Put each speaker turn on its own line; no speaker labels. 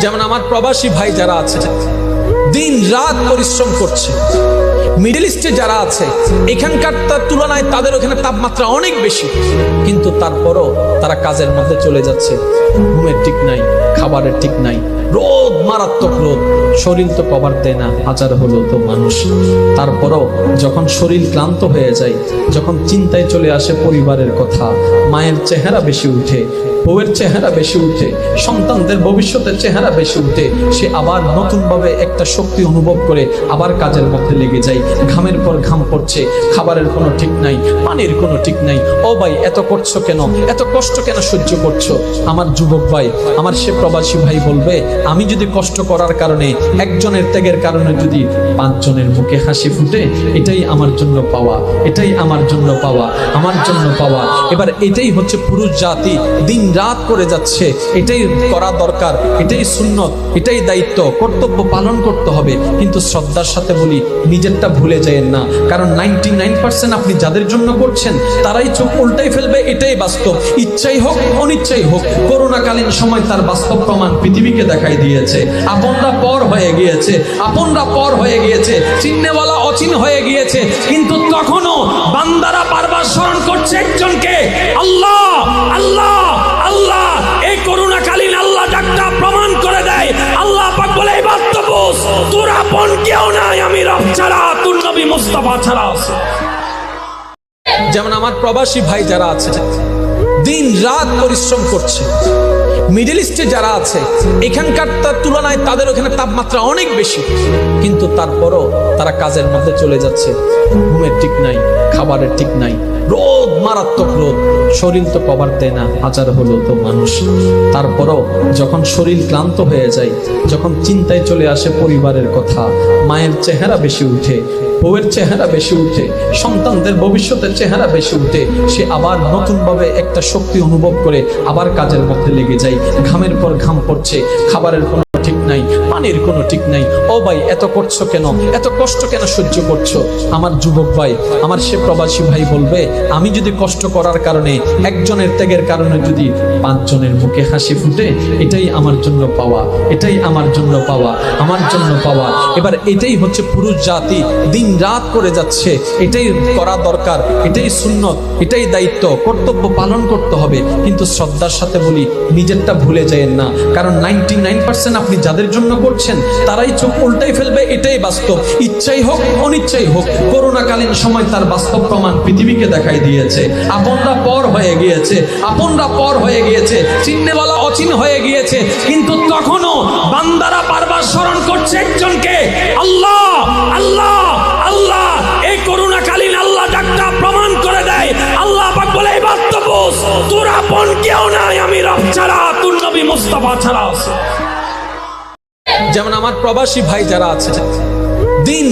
যেমন আমার প্রবাসী ভাই যারা আছে, দিন রাত পরিশ্রম করছে। মিডল ইস্টে যারা আছে, এখানকার তুলনায় তাদের ওখানে তাপমাত্রা অনেক বেশি, কিন্তু তারপরও তারা কাজের মধ্যে চলে যাচ্ছে। ঘুমের ঠিক নাই, খাবারের ঠিক নাই, রোদ, মারাত্মক রোদ, শরীর তো কভার দেয় না, হাজার হলো তো মানুষ। তারপরও যখন শরীর ক্লান্ত হয়ে যায়, যখন চিন্তায় চলে আসে পরিবারের কথা, মায়ের চেহারা বেশি উঠে, বউয়ের চেহারা বেশি উঠে, সন্তানদের ভবিষ্যতের চেহারা বেশি উঠে, সে আবার নতুনভাবে একটা শক্তি অনুভব করে আবার কাজের মধ্যে লেগে যায়। ঘামের পর ঘাম পড়ছে, খাবারের কোনো ঠিক নাই, পানির কোনো ঠিক নাই। ও ভাই, এত করছো কেন? এত কষ্ট কেন সহ্য করছো? আমার যুবক ভাই, আমার সে প্রবাসী ভাই বলবে, আমি যদি কষ্ট করার কারণে, একজনের ত্যাগের কারণে যদি 5 জনের মুখে হাসি ফুটে, এটাই আমার জন্য পাওয়া, এটাই আমার জন্য পাওয়া, আমার জন্য পাওয়া। এবার এটাই হচ্ছে পুরুষ জাতি, দিন রাত করে যাচ্ছে, এটাই করা দরকার, এটাই সুন্নত, এটাই দায়িত্ব, কর্তব্য পালন করতে হবে। কিন্তু শ্রদ্ধার সাথে বলি, নিজেরটা ভুলে যায়েন না, কারণ 99% আপনি যাদের জন্য করছেন তারাই চোখ উল্টাই ফেলবে, এটাই বাস্তব। ইচ্ছাই হোক অনিচ্ছাই হোক, করোনাকালীন সময় তার বাস্তব প্রমাণ পৃথিবীকে দেখাই দিয়েছে। আপনরা পর হয়ে গিয়েছে, আপনরা পর হয়ে গিয়েছে, চিহ্নেওয়ালা অচিন হয়ে গিয়েছে, কিন্তু তখনও বান্দারা বারবার স্মরণ করছে একজনকে, আল্লাহ আল্লাহ আল্লাহ। এই করোনাকালীন আল্লাহ ডাকটা প্রমাণ করে দেয়। আল্লাহ পাক বলে, এবার তো বুঝ, তোর আপন কেউ নাই, আমি রব ছাড়া, তোর নবী মুস্তাফা ছাড়া আছে। যেমন আমার প্রবাসী ভাই যারা আছে, দিন রাত পরিশ্রম করছে। মিডল ইস্টে যারা আছে, এখানকার তুলনায় তাদের ওখানে তাপমাত্রা অনেক বেশি, কিন্তু তারপরও তারা কাজের মধ্যে চলে যাচ্ছে। ঘুমের ঠিক নাই, খাবারের ঠিক নাই, রোদ, মারাত্মক রোদ, শরীর তো কভার দেয় না, হাজার হলো তো মানুষ। তারপরও যখন শরীর ক্লান্ত হয়ে যায়, যখন চিন্তায় চলে আসে পরিবারের কথা, মায়ের চেহারা বেশি উঠে, বউয়ের চেহারা বেশি উঠে, সন্তানদের ভবিষ্যতের চেহারা বেশি উঠে, সে আবার নতুনভাবে একটা শক্তি অনুভব করে আবার কাজের মধ্যে লেগে যায়। ঘামের পর ঘাম পড়ছে, খাবারের কোনো ঠিক নাই, পানির কোনো ঠিক নাই। ও ভাই, এত করছো কেন? এত কষ্ট কেন সহ্য করছো? আমার যুবক ভাই, আমার সে প্রবাসী ভাই বলবে, আমি যদি কষ্ট করার কারণে, একজনের ত্যাগের কারণে যদি 5 জনের মুখে হাসি ফুটে, এটাই আমার জন্য পাওয়া, এটাই আমার জন্য পাওয়া, আমার জন্য পাওয়া। এবার এটাই হচ্ছে পুরুষ জাতি, দিন রাত করে যাচ্ছে, এটাই করা দরকার, এটাই সুন্নত, এটাই দায়িত্ব, কর্তব্য পালন করতে হবে। কিন্তু শ্রদ্ধার সাথে বলি, নিজেরটা ভুলে যায়েন না, কারণ 99% আপনি যাদের জন্য করছেন তারাই চোখ উল্টাই ফেলবে, এটাই বাস্তব। ইচ্ছাই হোক অনিচ্ছাই হোক, করোনাকালীন সময় তার বাস্তব প্রমাণ পৃথিবীকে দেখাই দিয়েছে। আপনরা পর হয়ে গিয়েছে, আপনরা পর হয়ে গিয়েছে, চিহ্নেওয়ালা অচিন হয়ে গিয়েছে, কিন্তু তখনও বান্দারা বারবার স্মরণ করছে একজনকে, আল্লাহ আল্লাহ আল্লাহ। এই করোনাকালীন আল্লাহ ডাকটা প্রমাণ করে দেয়। আল্লাহ পাক বলে, এবার তো বুঝ, তোর আপন কেউ নাই, আমি রব ছাড়া, তোর নবী মুস্তাফা ছাড়া আছে। যেমন আমার প্রবাসী ভাই যারা আছে, দিন